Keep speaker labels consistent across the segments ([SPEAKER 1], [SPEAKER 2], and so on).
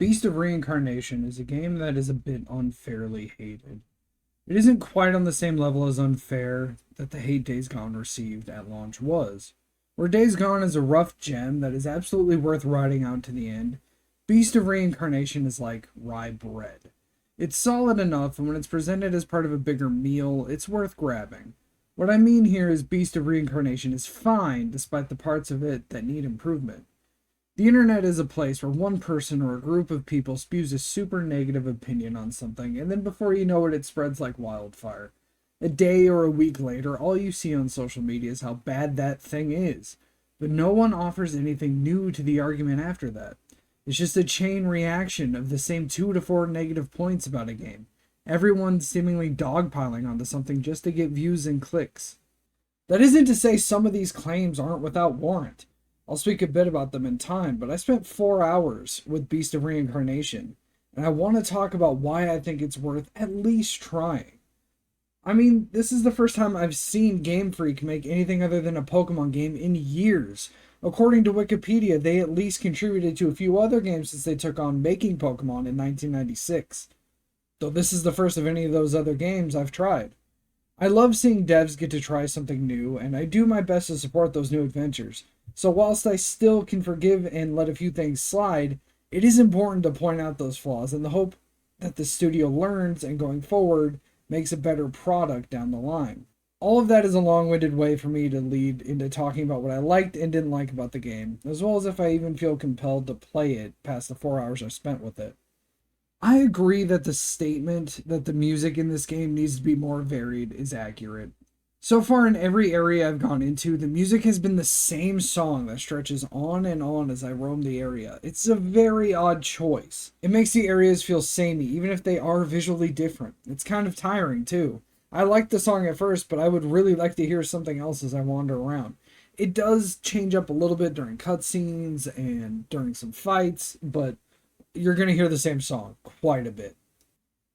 [SPEAKER 1] Beast of Reincarnation is a game that is a bit unfairly hated. It isn't quite on the same level as unfair that the hate Days Gone received at launch was. Where Days Gone is a rough gem that is absolutely worth riding out to the end, Beast of Reincarnation is like rye bread. It's solid enough, and when it's presented as part of a bigger meal, it's worth grabbing. What I mean here is Beast of Reincarnation is fine despite the parts of it that need improvement. The internet is a place where one person or a group of people spews a super negative opinion on something, and then before you know it, it spreads like wildfire. A day or a week later, all you see on social media is how bad that thing is, but no one offers anything new to the argument after that. It's just a chain reaction of the same 2 to 4 negative points about a game. Everyone seemingly dogpiling onto something just to get views and clicks. That isn't to say some of these claims aren't without warrant. I'll speak a bit about them in time, but I spent 4 hours with Beast of Reincarnation, and I want to talk about why I think it's worth at least trying. I mean, this is the first time I've seen Game Freak make anything other than a Pokemon game in years. According to Wikipedia, they at least contributed to a few other games since they took on making Pokemon in 1996. Though this is the first of any of those other games I've tried. I love seeing devs get to try something new, and I do my best to support those new adventures. So whilst I still can forgive and let a few things slide, it is important to point out those flaws in the hope that the studio learns and going forward makes a better product down the line. All of that is a long-winded way for me to lead into talking about what I liked and didn't like about the game, as well as if I even feel compelled to play it past the 4 hours I spent with it. I agree that the statement that the music in this game needs to be more varied is accurate. So far in every area I've gone into, the music has been the same song that stretches on and on as I roam the area. It's a very odd choice. It makes the areas feel samey, even if they are visually different. It's kind of tiring too. I liked the song at first, but I would really like to hear something else as I wander around. It does change up a little bit during cutscenes and during some fights, but you're going to hear the same song quite a bit.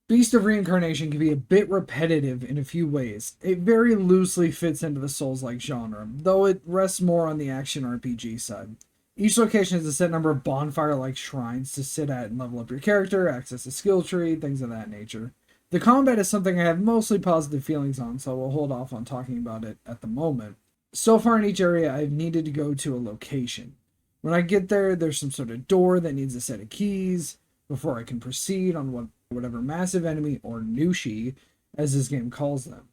[SPEAKER 1] Beast of Reincarnation can be a bit repetitive in a few ways. It very loosely fits into the Souls-like genre, though it rests more on the action RPG side. Each location has a set number of bonfire-like shrines to sit at and level up your character, access a skill tree, things of that nature. The combat is something I have mostly positive feelings on, so we'll hold off on talking about it at the moment. So far in each area, I've needed to go to a location. When I get there, there's some sort of door that needs a set of keys before I can proceed on whatever massive enemy, or Nushi, as this game calls them.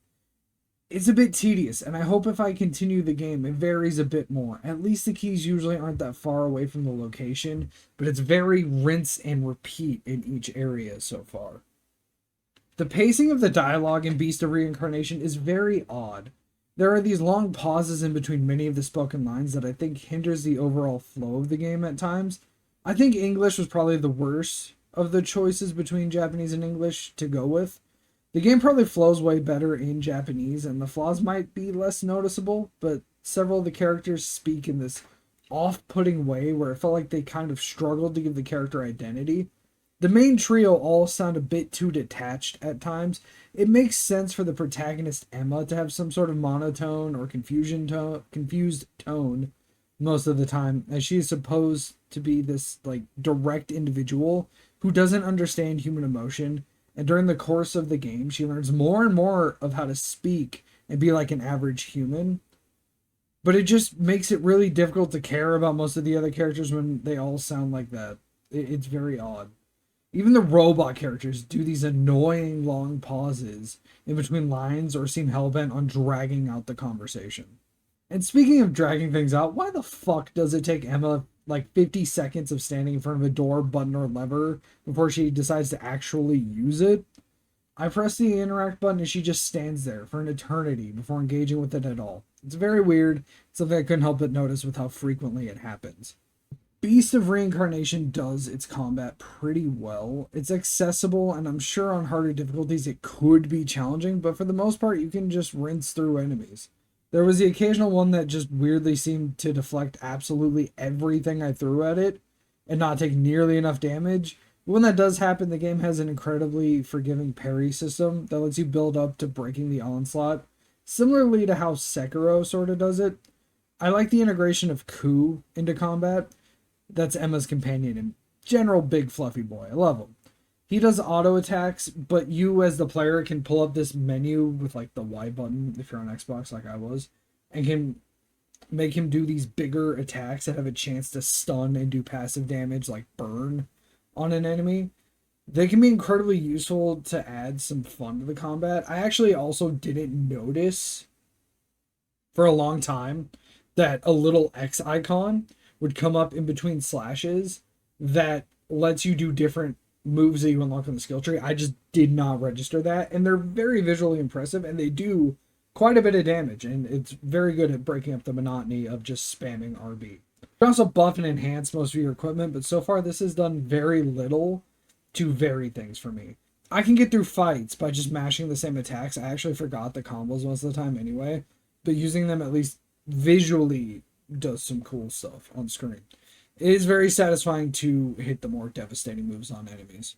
[SPEAKER 1] It's a bit tedious, and I hope if I continue the game, it varies a bit more. At least the keys usually aren't that far away from the location, but it's very rinse and repeat in each area so far. The pacing of the dialogue in Beast of Reincarnation is very odd. There are these long pauses in between many of the spoken lines that I think hinders the overall flow of the game at times. I think English was probably the worst of the choices between Japanese and English to go with. The game probably flows way better in Japanese, and the flaws might be less noticeable, but several of the characters speak in this off-putting way where it felt like they kind of struggled to give the character identity. The main trio all sound a bit too detached at times. It makes sense for the protagonist Emma to have some sort of monotone or confused tone most of the time, as she is supposed to be this like direct individual who doesn't understand human emotion, and during the course of the game she learns more and more of how to speak and be like an average human. But it just makes it really difficult to care about most of the other characters when they all sound like that. It's very odd. Even the robot characters do these annoying long pauses in between lines or seem hellbent on dragging out the conversation. And speaking of dragging things out, why the fuck does it take Emma like 50 seconds of standing in front of a door, button, or lever before she decides to actually use it? I press the interact button and she just stands there for an eternity before engaging with it at all. It's very weird, something I couldn't help but notice with how frequently it happens. Beast of Reincarnation does its combat pretty well. It's accessible, and I'm sure on harder difficulties it could be challenging, but for the most part you can just rinse through enemies. There was the occasional one that just weirdly seemed to deflect absolutely everything I threw at it and not take nearly enough damage. But when that does happen, the game has an incredibly forgiving parry system that lets you build up to breaking the onslaught, similarly to how Sekiro sort of does it. I like the integration of Ku into combat. That's Emma's companion, and general big fluffy boy. I love him. He does auto attacks, but you as the player can pull up this menu with like the Y button if you're on Xbox like I was, and can make him do these bigger attacks that have a chance to stun and do passive damage like burn on an enemy. They can be incredibly useful to add some fun to the combat. I actually also didn't notice for a long time that a little X icon would come up in between slashes that lets you do different moves that you unlock on the skill tree. I just did not register that, and they're very visually impressive, and they do quite a bit of damage, and it's very good at breaking up the monotony of just spamming RB. You can also buff and enhance most of your equipment, but so far this has done very little to vary things for me. I can get through fights by just mashing the same attacks. I actually forgot the combos most of the time anyway, but using them at least visually does some cool stuff on screen. It is very satisfying to hit the more devastating moves on enemies.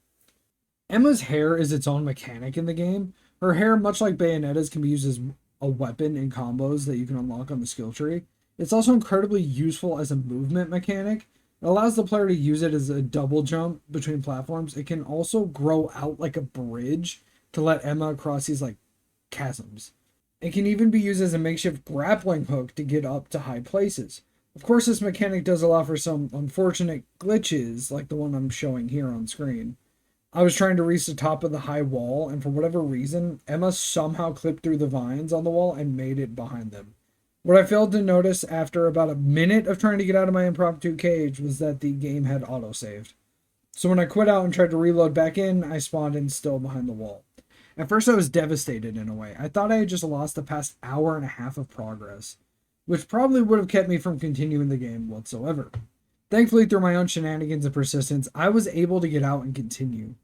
[SPEAKER 1] Emma's hair is its own mechanic in the game. Her hair, much like Bayonetta's, can be used as a weapon in combos that you can unlock on the skill tree. It's also incredibly useful as a movement mechanic. It allows the player to use it as a double jump between platforms. It can also grow out like a bridge to let Emma cross these like chasms. It can even be used as a makeshift grappling hook to get up to high places. Of course, this mechanic does allow for some unfortunate glitches, like the one I'm showing here on screen. I was trying to reach the top of the high wall, and for whatever reason, Emma somehow clipped through the vines on the wall and made it behind them. What I failed to notice after about a minute of trying to get out of my impromptu cage was that the game had autosaved. So when I quit out and tried to reload back in, I spawned in still behind the wall. At first I was devastated in a way. I thought I had just lost the past hour and a half of progress, which probably would have kept me from continuing the game whatsoever. Thankfully, through my own shenanigans and persistence, I was able to get out and continue.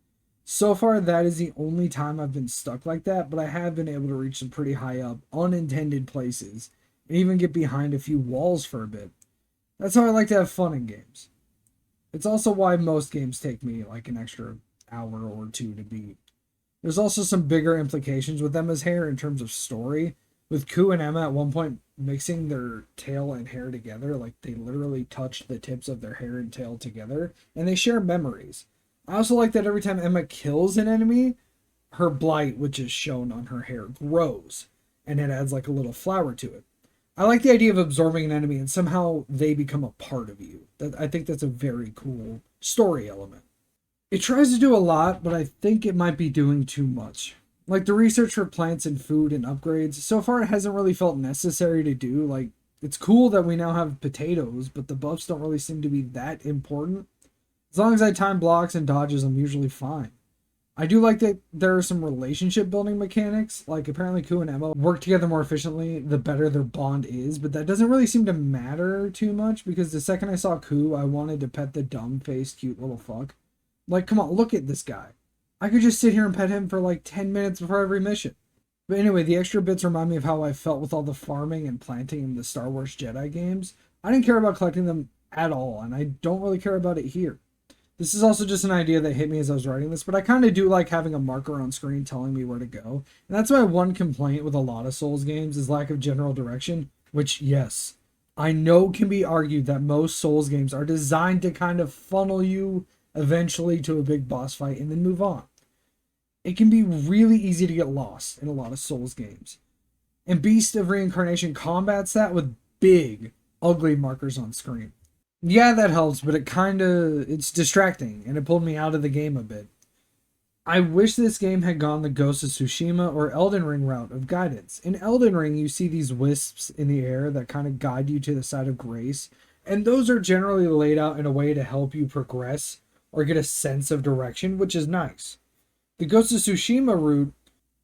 [SPEAKER 1] So far, that is the only time I've been stuck like that, but I have been able to reach some pretty high up, unintended places, and even get behind a few walls for a bit. That's how I like to have fun in games. It's also why most games take me like an extra hour or two to beat. There's also some bigger implications with Emma's hair in terms of story. With Ku and Emma at one point mixing their tail and hair together, like they literally touch the tips of their hair and tail together, and they share memories. I also like that every time Emma kills an enemy, her blight, which is shown on her hair, grows, and it adds like a little flower to it. I like the idea of absorbing an enemy and somehow they become a part of you. I think that's a very cool story element. It tries to do a lot, but I think it might be doing too much. Like the research for plants and food and upgrades, so far it hasn't really felt necessary to do. Like, it's cool that we now have potatoes, but the buffs don't really seem to be that important. As long as I time blocks and dodges, I'm usually fine. I do like that there are some relationship building mechanics, like apparently Ku and Emma work together more efficiently the better their bond is, but that doesn't really seem to matter too much because the second I saw Ku, I wanted to pet the dumb-faced cute little fuck. Like, come on, look at this guy. I could just sit here and pet him for like 10 minutes before every mission. But anyway, the extra bits remind me of how I felt with all the farming and planting in the Star Wars Jedi games. I didn't care about collecting them at all, and I don't really care about it here. This is also just an idea that hit me as I was writing this, but I kind of do like having a marker on screen telling me where to go. And that's my one complaint with a lot of Souls games is lack of general direction, which, yes, I know can be argued that most Souls games are designed to kind of funnel you eventually to a big boss fight and then move on. It can be really easy to get lost in a lot of Souls games. And Beast of Reincarnation combats that with big, ugly markers on screen. Yeah, that helps, but it's distracting, and it pulled me out of the game a bit. I wish this game had gone the Ghost of Tsushima or Elden Ring route of guidance. In Elden Ring, you see these wisps in the air that kind of guide you to the side of grace, and those are generally laid out in a way to help you progress or get a sense of direction, which is nice. The Ghost of Tsushima route,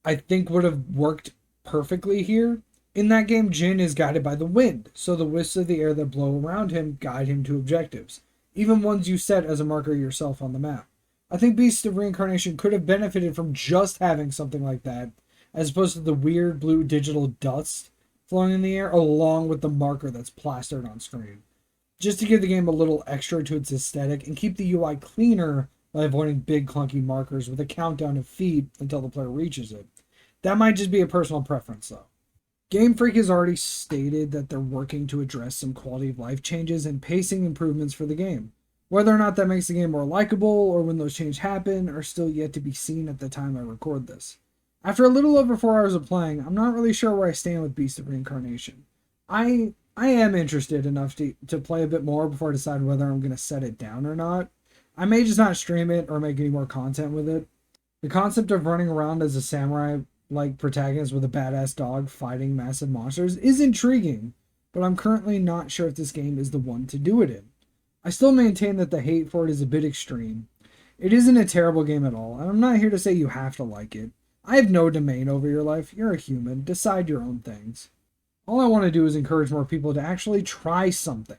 [SPEAKER 1] I think, would have worked perfectly here. In that game, Jin is guided by the wind, so the wisps of the air that blow around him guide him to objectives, even ones you set as a marker yourself on the map. I think Beast of Reincarnation could have benefited from just having something like that, as opposed to the weird blue digital dust flowing in the air, along with the marker that's plastered on screen. Just to give the game a little extra to its aesthetic and keep the UI cleaner by avoiding big clunky markers with a countdown of feet until the player reaches it. That might just be a personal preference though. Game Freak has already stated that they're working to address some quality of life changes and pacing improvements for the game. Whether or not that makes the game more likable or when those changes happen are still yet to be seen at the time I record this. After a little over 4 hours of playing, I'm not really sure where I stand with Beast of Reincarnation. I am interested enough to play a bit more before I decide whether I'm going to set it down or not. I may just not stream it or make any more content with it. The concept of running around as a samurai like protagonist with a badass dog fighting massive monsters is intriguing, but I'm currently not sure if this game is the one to do it in. I still maintain that the hate for it is a bit extreme. It isn't a terrible game at all, and I'm not here to say you have to like it. I have no domain over your life. You're a human. Decide your own things. All I want to do is encourage more people to actually try something,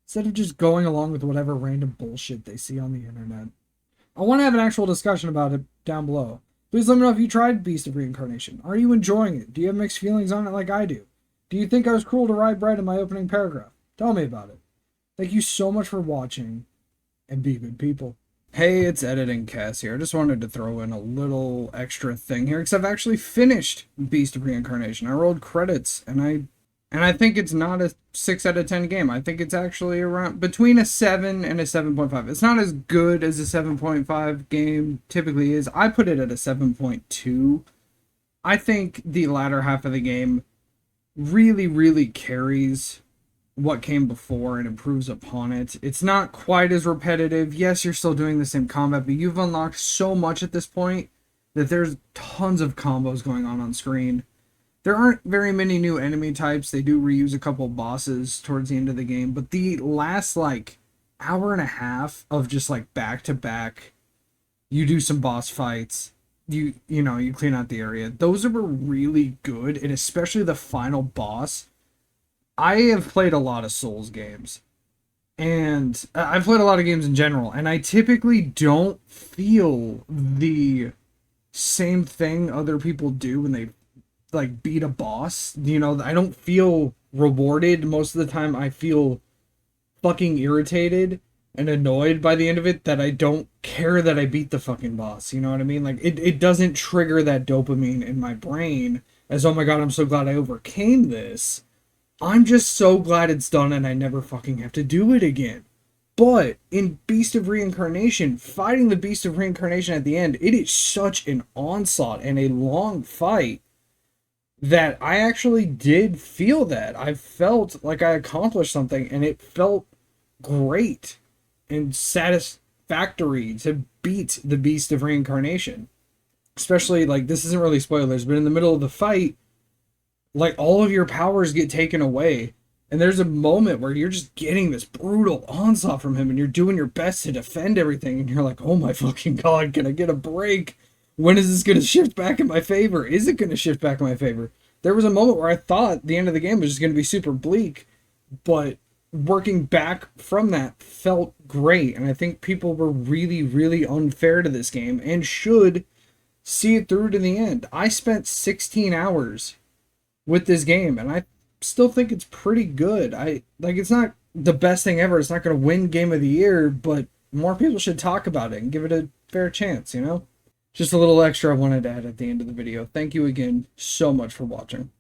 [SPEAKER 1] instead of just going along with whatever random bullshit they see on the internet. I want to have an actual discussion about it down below. Please let me know if you tried Beast of Reincarnation. Are you enjoying it? Do you have mixed feelings on it like I do? Do you think I was cruel to rye bread in my opening paragraph? Tell me about it. Thank you so much for watching, and be good people. Hey, it's Editing Cass here. I just wanted to throw in a little extra thing here, because I've actually finished Beast of Reincarnation. I rolled credits, and I think it's not a 6 out of 10 game. I think it's actually around between a 7 and a 7.5. It's not as good as a 7.5 game typically is. I put it at a 7.2. I think the latter half of the game really, really carries what came before and improves upon it. It's not quite as repetitive. Yes, you're still doing the same combat, but you've unlocked so much at this point that there's tons of combos going on screen. There aren't very many new enemy types. They do reuse a couple bosses towards the end of the game, but the last like hour and a half of just like back to back, you do some boss fights, you clean out the area. Those were really good, and especially the final boss. I have played a lot of Souls games, and I've played a lot of games in general, and I typically don't feel the same thing other people do when they like beat a boss. I don't feel rewarded. Most of the time I feel fucking irritated and annoyed by the end of it, that I don't care that I beat the fucking boss. You know what I mean? Like it doesn't trigger that dopamine in my brain as, oh my god, I'm so glad I overcame this. I'm just so glad it's done and I never fucking have to do it again. But in Beast of Reincarnation, fighting the Beast of Reincarnation at the end, it is such an onslaught and a long fight that I actually did feel that. I felt like I accomplished something, and it felt great and satisfactory to beat the Beast of Reincarnation. Especially, like, this isn't really spoilers, but in the middle of the fight, like, all of your powers get taken away, and there's a moment where you're just getting this brutal onslaught from him, and you're doing your best to defend everything, and you're like, oh my fucking god, can I get a break? When is this going to shift back in my favor? Is it going to shift back in my favor? There was a moment where I thought the end of the game was just going to be super bleak, but working back from that felt great, and I think people were really, really unfair to this game, and should see it through to the end. I spent 16 hours with this game, and I still think it's pretty good. It's not the best thing ever. It's not going to win Game of the Year, but more people should talk about it and give it a fair chance, Just a little extra I wanted to add at the end of the video. Thank you again so much for watching.